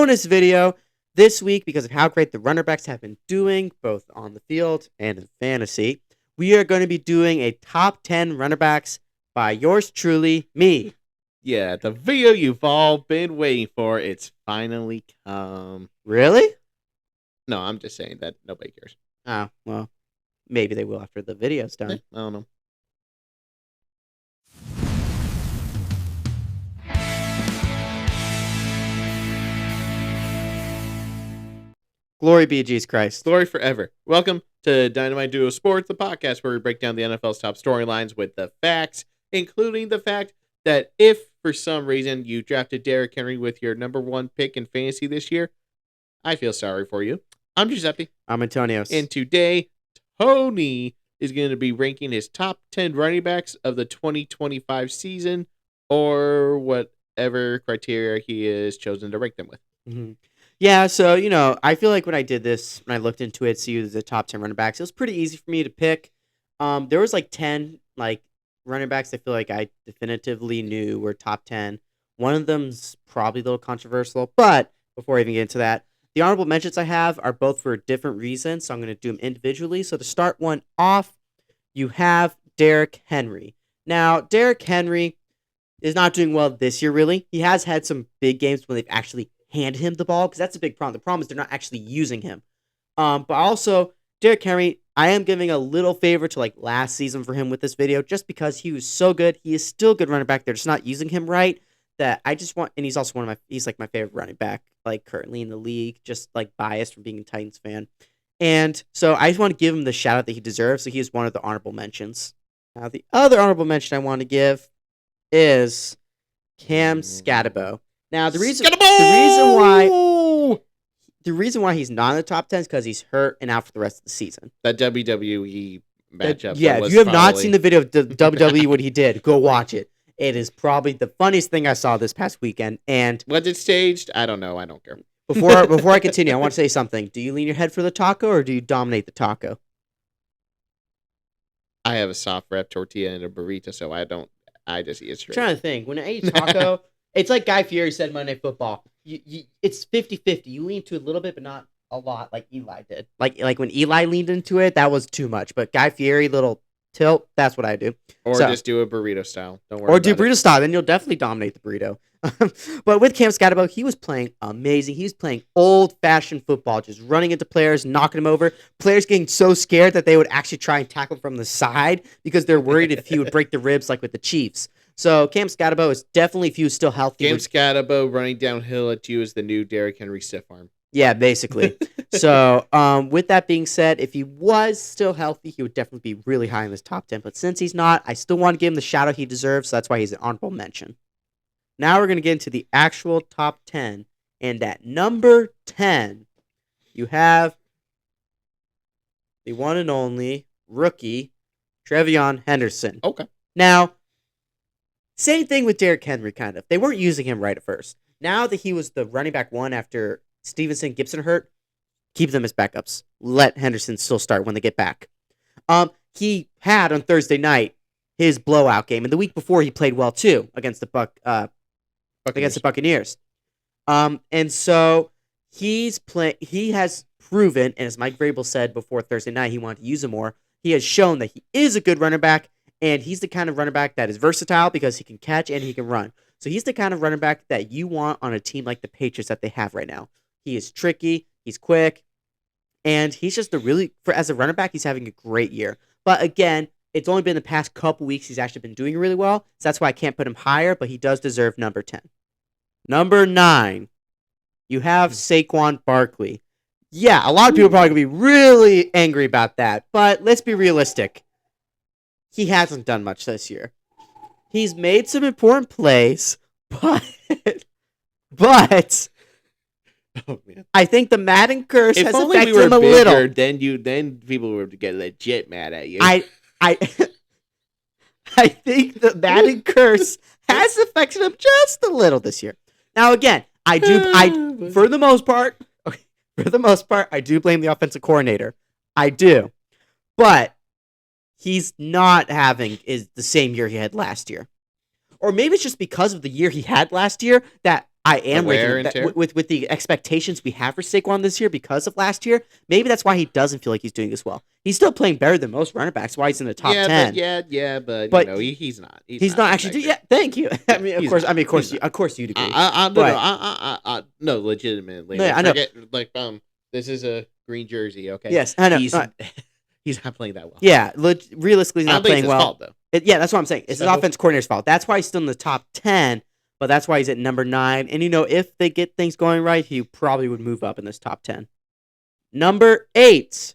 bonus video this week because of how great the running backs have been doing, both on the field and in fantasy. We are going to be doing a top 10 running backs by yours truly, me. Yeah, the video you've all been waiting for, it's finally come. Really? No, I'm just saying that nobody cares. Oh, well, maybe they will after the video's done. I don't know. Glory be Jesus Christ. Glory forever. Welcome to Dynamite Duo Sports, the podcast where we break down the NFL's top storylines with the facts, including the fact that if for some reason you drafted Derrick Henry with your number one pick in fantasy this year, I feel sorry for you. I'm Giuseppe. I'm Antonios. And today, Tony is going to be ranking his top 10 running backs of the 2025 season, or whatever criteria he has chosen to rank them with. Mm-hmm. Yeah, so, I feel like when I did this, when I looked into it, see the top 10 running backs, it was pretty easy for me to pick. There was 10 running backs I feel like I definitively knew were top 10. One of them's probably a little controversial, but before I even get into that, the honorable mentions I have are both for different reasons, so I'm going to do them individually. So to start one off, you have Derrick Henry. Now, Derrick Henry is not doing well this year, really. He has had some big games when they've actually handed him the ball, because that's a big problem. The problem is they're not actually using him. But also, Derrick Henry, I am giving a little favor to last season for him with this video, just because he was so good. He is still a good running back. They're just not using him right. That I just want, and he's also he's my favorite running back, currently in the league, just biased from being a Titans fan. And so I just want to give him the shout out that he deserves. So he is one of the honorable mentions. Now, the other honorable mention I want to give is Cam Skattebo. Now, the reason why he's not in the top 10 is because he's hurt and out for the rest of the season. That WWE matchup. If you have not seen the video of the WWE what he did, go watch it. It is probably the funniest thing I saw this past weekend. And was it staged? I don't know. I don't care. Before I continue, I want to say something. Do you lean your head for the taco or do you dominate the taco? I have a soft wrap tortilla and a burrito, so I just eat it straight. I'm trying to think. When I eat taco, it's like Guy Fieri said Monday Night Football. It's 50-50. You lean to it a little bit, but not a lot like Eli did. Like when Eli leaned into it, that was too much. But Guy Fieri, little tilt, that's what I do. Or just do a burrito style. Don't worry. Or do burrito style, then you'll definitely dominate the burrito. But with Cam Skattebo, he was playing amazing. He was playing old-fashioned football, just running into players, knocking them over. Players getting so scared that they would actually try and tackle from the side because they're worried if he would break the ribs like with the Chiefs. So Cam Skattebo is definitely, if he was still healthy. Cam Skattebo running downhill at you is the new Derrick Henry stiff arm. Yeah, basically. So with that being said, if he was still healthy, he would definitely be really high in this top 10. But since he's not, I still want to give him the shout out he deserves. So that's why he's an honorable mention. Now we're going to get into the actual top 10. And at number 10, you have the one and only rookie, TreVeyon Henderson. Okay. Now, same thing with Derrick Henry, kind of. They weren't using him right at first. Now that he was the running back one after Stevenson, Gibson hurt, keep them as backups. Let Henderson still start when they get back. He had on Thursday night his blowout game, and the week before he played well too against the Buccaneers. And so he has proven, and as Mike Vrabel said before Thursday night, he wanted to use him more. He has shown that he is a good running back. And he's the kind of running back that is versatile because he can catch and he can run. So he's the kind of running back that you want on a team like the Patriots that they have right now. He is tricky, he's quick, and he's just as a running back, he's having a great year. But again, it's only been the past couple weeks he's actually been doing really well. So that's why I can't put him higher, but he does deserve number 10. Number 9, you have Saquon Barkley. Yeah, a lot of people are probably going to be really angry about that, but let's be realistic. He hasn't done much this year. He's made some important plays, but oh, man. I think the Madden curse has affected him a little. Then people would get legit mad at you. I think the Madden curse has affected him just a little this year. Now again, for the most part, I do blame the offensive coordinator. I do, but he's not having is the same year he had last year. Or maybe it's just because of the year he had last year that I am wear ranking and tear? with the expectations we have for Saquon this year because of last year. Maybe that's why he doesn't feel like he's doing as well. He's still playing better than most running backs. Why he's in the top 10? But But he's not. He's not actually. Yeah, thank you. I mean, he's not. Of course, you'd agree. No, legitimately. No, Like, I know. This is a green jersey. Okay. Yes, I know. He's not playing that well. Yeah, realistically, he's I not don't think playing it's his well. fault, though. Yeah, that's what I'm saying. It's his So- offense coordinator's fault. That's why he's still in the top 10, but that's why he's at number 9. And, if they get things going right, he probably would move up in this top 10. Number 8,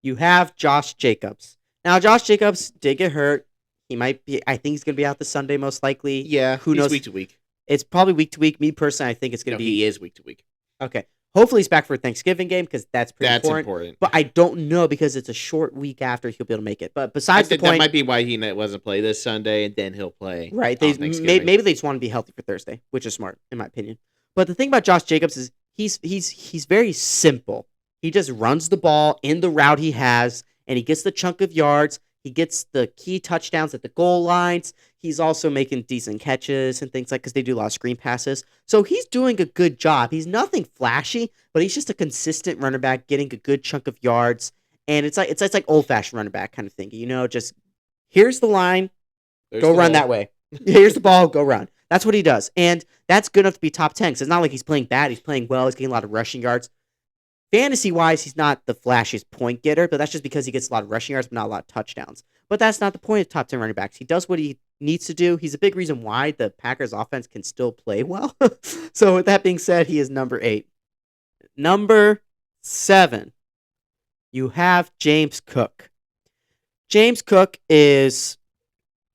you have Josh Jacobs. Now, Josh Jacobs did get hurt. He might be, I think he's going to be out this Sunday most likely. Yeah, Who knows? week to week. It's probably week to week. Me personally, I think it's going to be. He is week to week. Okay. Hopefully he's back for a Thanksgiving game because that's pretty important. But I don't know because it's a short week after he'll be able to make it. But besides the point, that might be why he wasn't play this Sunday, and then he'll play. Right. Maybe they just want to be healthy for Thursday, which is smart in my opinion. But the thing about Josh Jacobs is he's very simple. He just runs the ball in the route he has, and he gets the chunk of yards. He gets the key touchdowns at the goal lines. He's also making decent catches and things like because they do a lot of screen passes. So he's doing a good job. He's nothing flashy, but he's just a consistent running back, getting a good chunk of yards. And it's like old fashioned running back kind of thing. Just here's the line, go run that way. Here's the ball, go run. That's what he does, and that's good enough to be top 10. Because it's not like he's playing bad. He's playing well. He's getting a lot of rushing yards. Fantasy-wise, he's not the flashiest point getter, but that's just because he gets a lot of rushing yards, but not a lot of touchdowns. But that's not the point of top 10 running backs. He does what he needs to do. He's a big reason why the Packers offense can still play well. So with that being said, he is number 8. Number 7, you have James Cook. James Cook is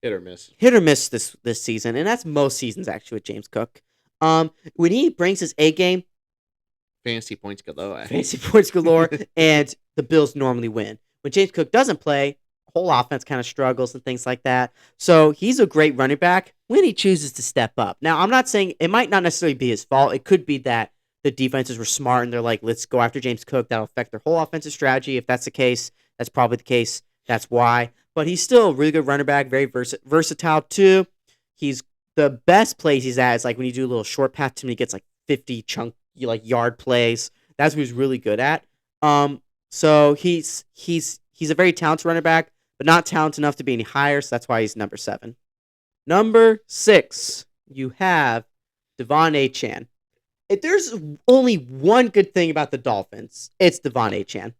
hit or miss this season, and that's most seasons actually with James Cook. When he brings his A game, fantasy points galore. And the Bills normally win. When James Cook doesn't play, whole offense kind of struggles and things like that. So he's a great running back when he chooses to step up. Now, I'm not saying it might not necessarily be his fault. It could be that the defenses were smart and they're like, let's go after James Cook. That'll affect their whole offensive strategy. If that's the case, that's probably the case. That's why. But he's still a really good running back, very versatile too. He's the best plays he's at is like when you do a little short path to him, he gets like 50 yard plays. That's what he's really good at. So he's a very talented running back, but not talented enough to be any higher. So that's why he's number 7. Number 6, you have Devon Achane. If there's only one good thing about the Dolphins, it's Devon Achane.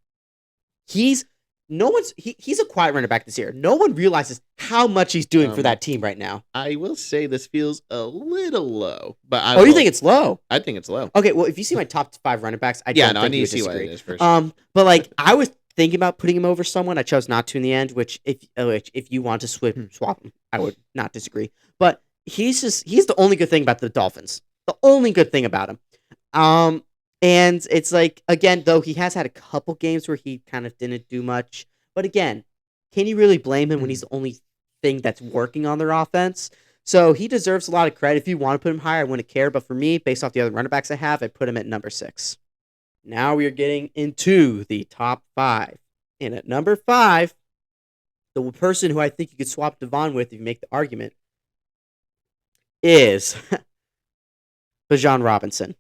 He's a quiet running back this year. No one realizes how much he's doing for that team right now. I will say this feels a little low, but you think it's low? I think it's low. Okay, well, if you see my top 5 running backs, I need to see what it is first. But like I was thinking about putting him over someone. I chose not to in the end. Which if you want to swap him, I would not disagree. But he's the only good thing about the Dolphins. The only good thing about him. And it's like, again, though he has had a couple games where he kind of didn't do much. But again, can you really blame him when he's the only thing that's working on their offense? So he deserves a lot of credit. If you want to put him higher, I wouldn't care. But for me, based off the other running backs I have, I put him at number 6. Now we are getting into the top 5. And at number 5, the person who I think you could swap Devon with if you make the argument is Bijan Robinson.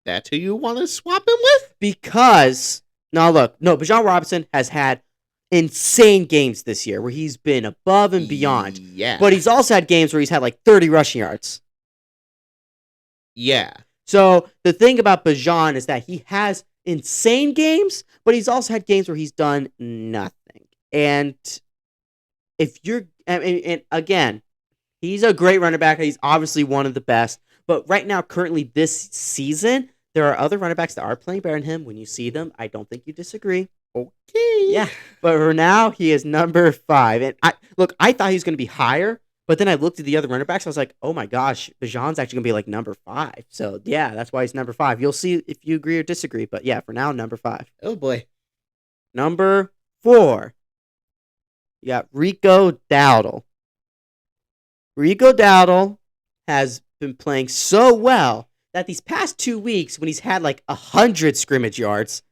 That's who you want to swap him with? Because, Bijan Robinson has had insane games this year where he's been above and beyond. Yeah. But he's also had games where he's had like 30 rushing yards. Yeah. So the thing about Bijan is that he has insane games, but he's also had games where he's done nothing. And and again, he's a great running back. He's obviously one of the best. But right now, currently this season, there are other running backs that are playing better than him. When you see them, I don't think you disagree. Okay. Yeah. But for now, he is number 5. And I thought he was going to be higher, but then I looked at the other running backs. I was like, oh my gosh, Bijan's actually going to be like number 5. So yeah, that's why he's number 5. You'll see if you agree or disagree. But yeah, for now, number 5. Oh boy. Number 4. You got Rico Dowdle. Rico Dowdle has been playing so well that these past 2 weeks, when he's had like 100 scrimmage yards,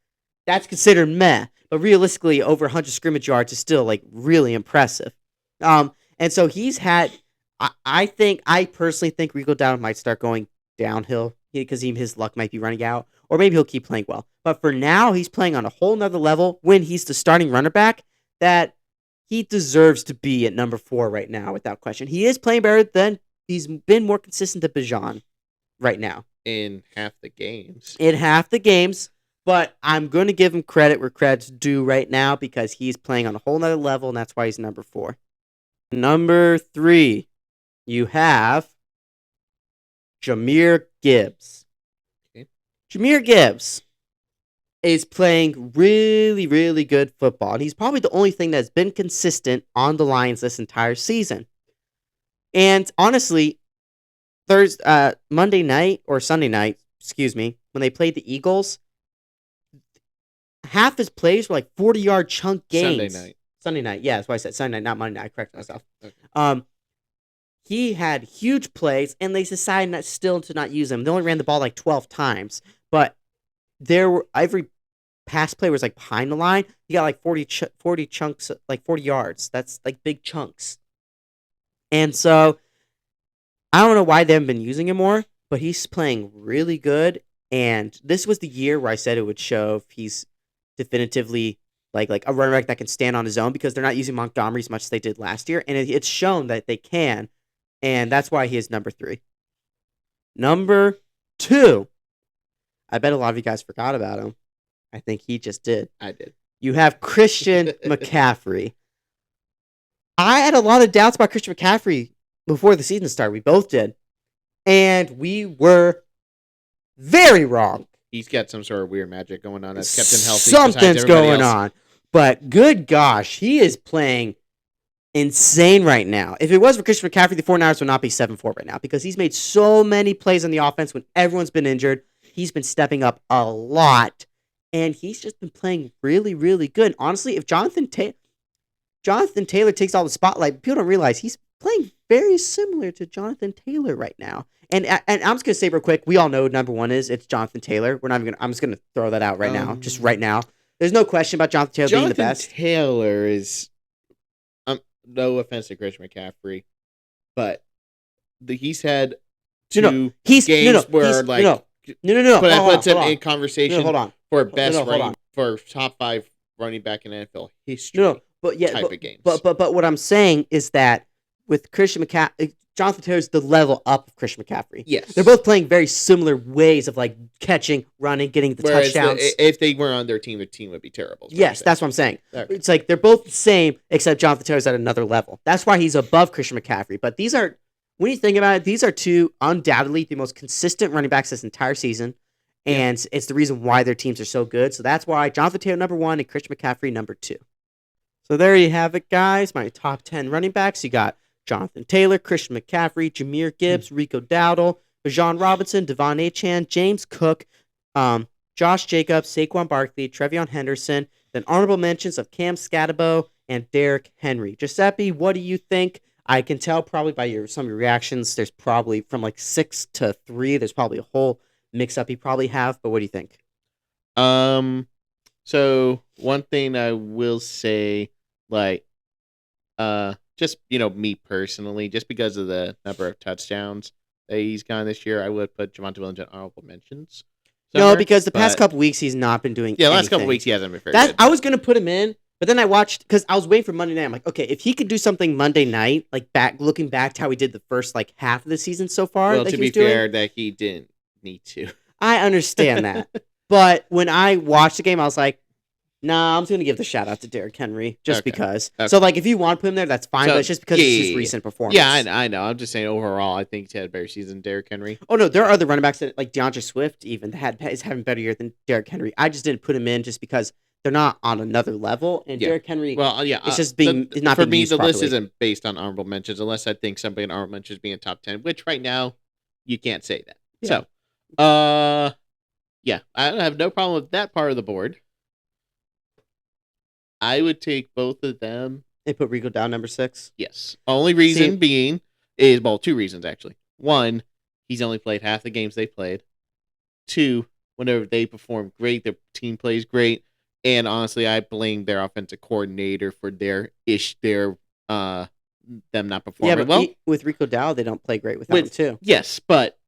that's considered meh. But realistically, over 100 scrimmage yards is still like really impressive. And so he's had. I personally think Rico Dowdle might start going downhill because his luck might be running out, or maybe he'll keep playing well. But for now, he's playing on a whole nother level when he's the starting runner back that he deserves to be at number 4 right now, without question. He is playing better than he's been more consistent than Bijan right now. In half the games. But I'm going to give him credit where credit's due right now because he's playing on a whole nother level, and that's why he's number 4. Number 3, you have Jahmyr Gibbs. Okay. Jahmyr Gibbs is playing really, really good football. And he's probably the only thing that's been consistent on the Lions this entire season. And honestly, Monday night or Sunday night, when they played the Eagles, half his plays were like 40-yard chunk gains. Sunday night. Yeah, that's why I said Sunday night, not Monday night. I corrected myself. Okay. He had huge plays, and they decided still to not use him. They only ran the ball like 12 times, but every pass play was like behind the line. He got like 40 chunks, like 40 yards. That's like big chunks. And so I don't know why they haven't been using him more, but he's playing really good. And this was the year where I said it would show if he's definitively like a running back that can stand on his own, because they're not using Montgomery as much as they did last year, and it's shown that they can, and that's why he is number 3. Number 2, I bet a lot of you guys forgot about him. I think he just did. I did. You have Christian McCaffrey. I had a lot of doubts about Christian McCaffrey before the season started. We both did, and we were very wrong. He's got some sort of weird magic going on that's kept him healthy. Something's going on. But good gosh, he is playing insane right now. If it was for Christian McCaffrey, the 49ers would not be 7-4 right now, because he's made so many plays on the offense when everyone's been injured. He's been stepping up a lot, and he's just been playing really, really good. Honestly, if Jonathan Taylor takes all the spotlight, people don't realize he's playing very similar to Jonathan Taylor right now. And I'm just gonna say real quick, we all know who number 1 is. It's Jonathan Taylor. I'm just gonna throw that out right now, just right now. There's no question about Jonathan Taylor being the best. Jonathan Taylor is, no offense to Christian McCaffrey, but he's had two games where puts him in conversation for best for top 5 running back in NFL history. Type of games. But what I'm saying is that with Christian McCaffrey, Jonathan Taylor's the level up of Christian McCaffrey. Yes. They're both playing very similar ways of like catching, running, getting the touchdowns. If they were on their team would be terrible. Yes, that's what I'm saying. Okay. It's like they're both the same, except Jonathan Taylor's at another level. That's why he's above Christian McCaffrey. But these are, when you think about it, these are two undoubtedly the most consistent running backs this entire season. And it's the reason why their teams are so good. So that's why Jonathan Taylor number 1 and Christian McCaffrey number 2. So there you have it, guys. My top 10 running backs. You got Jonathan Taylor, Christian McCaffrey, Jahmyr Gibbs, Rico Dowdle, Bijan Robinson, Devon Achane, James Cook, Josh Jacobs, Saquon Barkley, Trevion Henderson, then honorable mentions of Cam Scatabo and Derrick Henry. Giuseppe, what do you think? I can tell probably by some of your reactions, there's probably from like 6 to 3, there's probably a whole mix-up you probably have, but what do you think? So one thing I will say, just, me personally, just because of the number of touchdowns that he's gotten this year, I would put Javonte Williams in honorable mentions. No, because the past couple weeks he's not been doing anything. Last couple weeks he hasn't been very good. I was going to put him in, but then I watched, because I was waiting for Monday night. I'm like, okay, if he could do something Monday night, like looking back to how he did the first half of the season so far. Well, to be fair, that he didn't need to. I understand that. But when I watched the game, I was like, nah, I'm just going to give the shout out to Derrick Henry just because. Okay. So, if you want to put him there, that's fine, but it's just because it's his recent performance. Yeah, I know. I'm just saying overall, I think he's had a better season than Derrick Henry. Oh, no, there are other running backs that, like DeAndre Swift, even, is having a better year than Derrick Henry. I just didn't put him in just because they're not on another level, and Derrick Henry, it's just being not being used properly. List isn't based on honorable mentions unless I think somebody in honorable mentions being top 10, which right now, you can't say that. Yeah. So, I have no problem with that part of the board. I would take both of them. They put Rico down number 6? Yes. Only reason being is, 2 reasons, actually. 1, he's only played half the games they played. 2, whenever they perform great, their team plays great. And honestly, I blame their offensive coordinator for them not performing well. With Rico Dowdle, they don't play great without him, too. Yes, but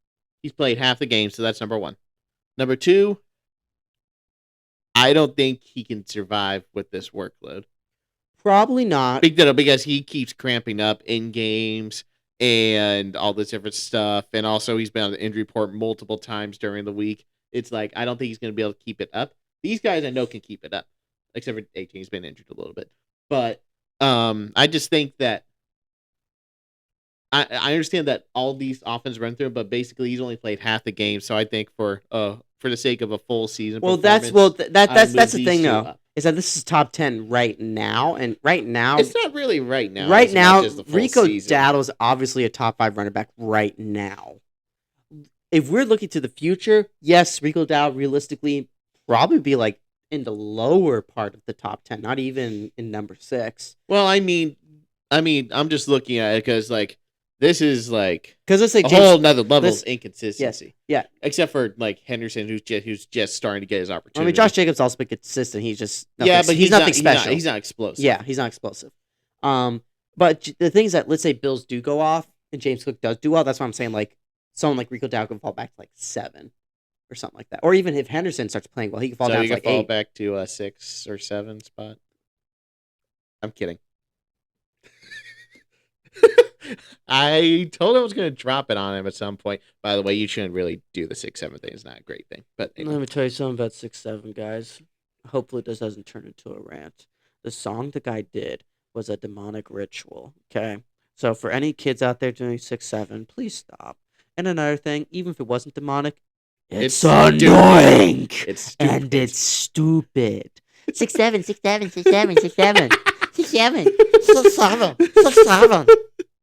He's played half the game, so that's number one. Number two, I don't think he can survive with this workload. Probably not. Because he keeps cramping up in games and all this different stuff. And also, he's been on the injury report multiple times during the week. It's like, I don't think he's going to be able to keep it up. These guys I know can keep it up, except for 18. He's been injured a little bit. But I just think that I understand that all these offenses run through, but basically he's only played half the game. So I think for the sake of a full season, that's the thing though, is that this is top 10 right now, and right now it's not really right now. Right now, as the full Rico season. Dowdle's obviously a top 5 running back right now. If we're looking to the future, yes, Rico Dowdle realistically probably be like in the lower part of the top 10, not even in number 6. Well, I mean, I'm just looking at it because like this is like because let's say a whole nother level of inconsistency. Yeah, except for like Henderson, who's just starting to get his opportunity. I mean, Josh Jacobs also been consistent. He's just but he's nothing special. He's not explosive. Yeah, he's not explosive. But the things that, let's say Bills do go off and James Cook does do well, that's why I'm saying like someone like Rico Dowdle can fall back to like 7 or something like that. Or even if Henderson starts playing well, he can fall down to like 8. Back to a 6 or 7 spot. I'm kidding. I told him I was going to drop it on him at some point. By the way, you shouldn't really do the 6-7 thing. It's not a great thing. But anyway. Let me tell you something about 6-7, guys. Hopefully this doesn't turn into a rant. The song the guy did was a demonic ritual. Okay, so for any kids out there doing 6-7, please stop. And another thing, even if it wasn't demonic, it's annoying. It's stupid. And it's stupid. 6-7, 6-7, 6-7, 6-7, 6-7, 6-7, 6-7.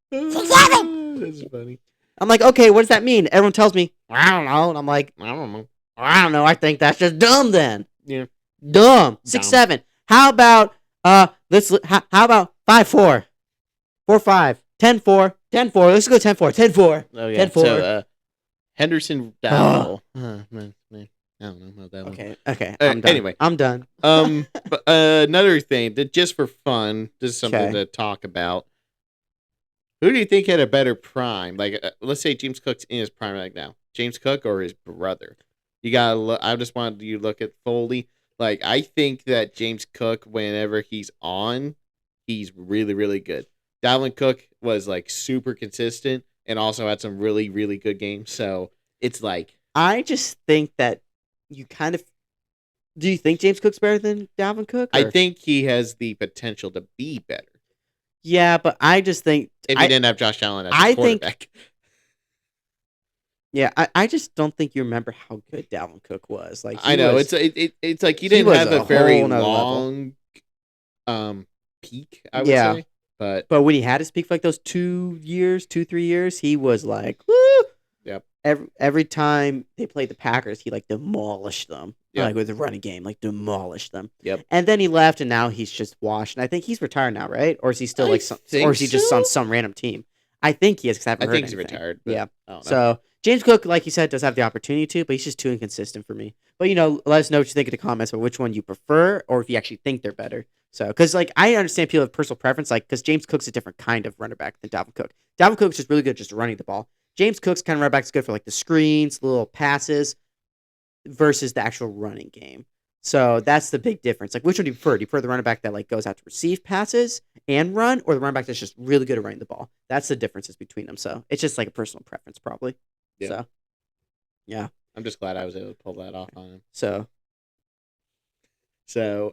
That's funny. I'm like, okay, what does that mean? Everyone tells me, I don't know. And I'm like, I don't know. I think that's just dumb then. Yeah. Dumb. 6-7. How about how about 5-4? 4-5. 10-4. 10-4. Let's go 10-4. 10-4. Oh yeah. 10-4. So Henderson Dowdle. Man. I don't know about that one. Okay. I'm done. Anyway, I'm done. But another thing that just for fun, this is something to talk about. Who do you think had a better prime? Like, let's say James Cook's in his prime right now. James Cook or his brother? You gotta. I just wanted you to look at Foley. Like, I think that James Cook, whenever he's on, he's really, really good. Dalvin Cook was like super consistent and also had some really, really good games. So it's like, I just think that you kind of. Do you think James Cook's better than Dalvin Cook? I think he has the potential to be better. Yeah, but I just think if he didn't have Josh Allen as a quarterback. Yeah, I just don't think you remember how good Dalvin Cook was. Like, I know it's like he didn't have a very long peak. I would say, but when he had his peak for like those 3 years, he was like, woo! Yep. Every time they played the Packers, he like demolished them. Yep. Like with the running game, like demolished them. Yep. And then he left, and now he's just washed. And I think he's retired now, right? Or is he still or is he just on some random team? I think he is. Cause I haven't heard he's anything. retired. Yeah. I don't know. So James Cook, like you said, does have the opportunity to, but he's just too inconsistent for me. But let us know what you think in the comments about which one you prefer, or if you actually think they're better. So, because like I understand people have personal preference, like because James Cook's a different kind of running back than Dalvin Cook. Dalvin Cook's just really good just running the ball. James Cook's kind of running back is good for like the screens, the little passes, versus the actual running game. So that's the big difference. Like, which one do you prefer? Do you prefer the running back that like goes out to receive passes and run, or the running back that's just really good at running the ball? That's the differences between them. So it's just like a personal preference, probably. Yeah. So, yeah. I'm just glad I was able to pull that off on him. So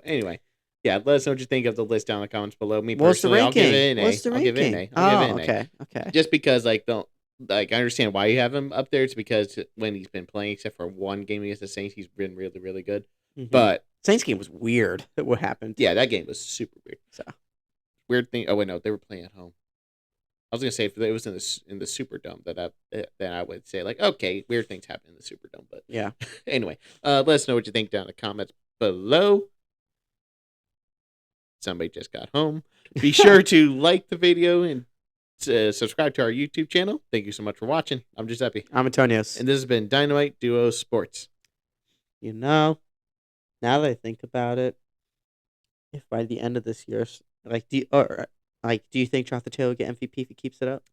anyway, yeah. Let us know what you think of the list down in the comments below. Me what's personally, the I'll give ranking? it an A. What's the I'll give it an ranking? A. I'll give it an A. Okay. Just because I understand why you have him up there. It's because when he's been playing, except for one game against the Saints, he's been really, really good. Mm-hmm. But Saints game was weird. What happened? Yeah, that game was super weird. So weird thing. Oh wait, no, they were playing at home. I was gonna say if it was in the Superdome then I would say like, okay, weird things happen in the Superdome. But yeah. Anyway, let us know what you think down in the comments below. Somebody just got home. Be sure to like the video and subscribe to our YouTube channel. Thank you so much for watching. I'm Giuseppe. I'm Antonios. And this has been Dynamite Duo Sports. Now that I think about it, if by the end of this year, do you think Jonathan Taylor will get MVP if he keeps it up?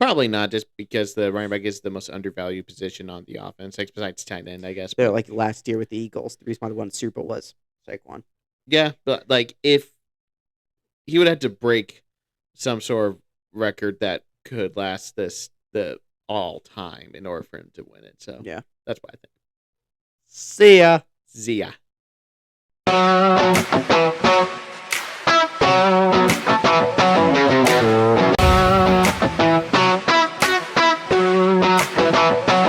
Probably not, just because the running back is the most undervalued position on the offense, like besides tight end, I guess. They're But like last year with the Eagles. The reason why they won the Super Bowl was Saquon. yeah, but like if he would have to break some sort of record that could last the all time in order for him to win it. So Yeah. that's why I think See ya. Zia.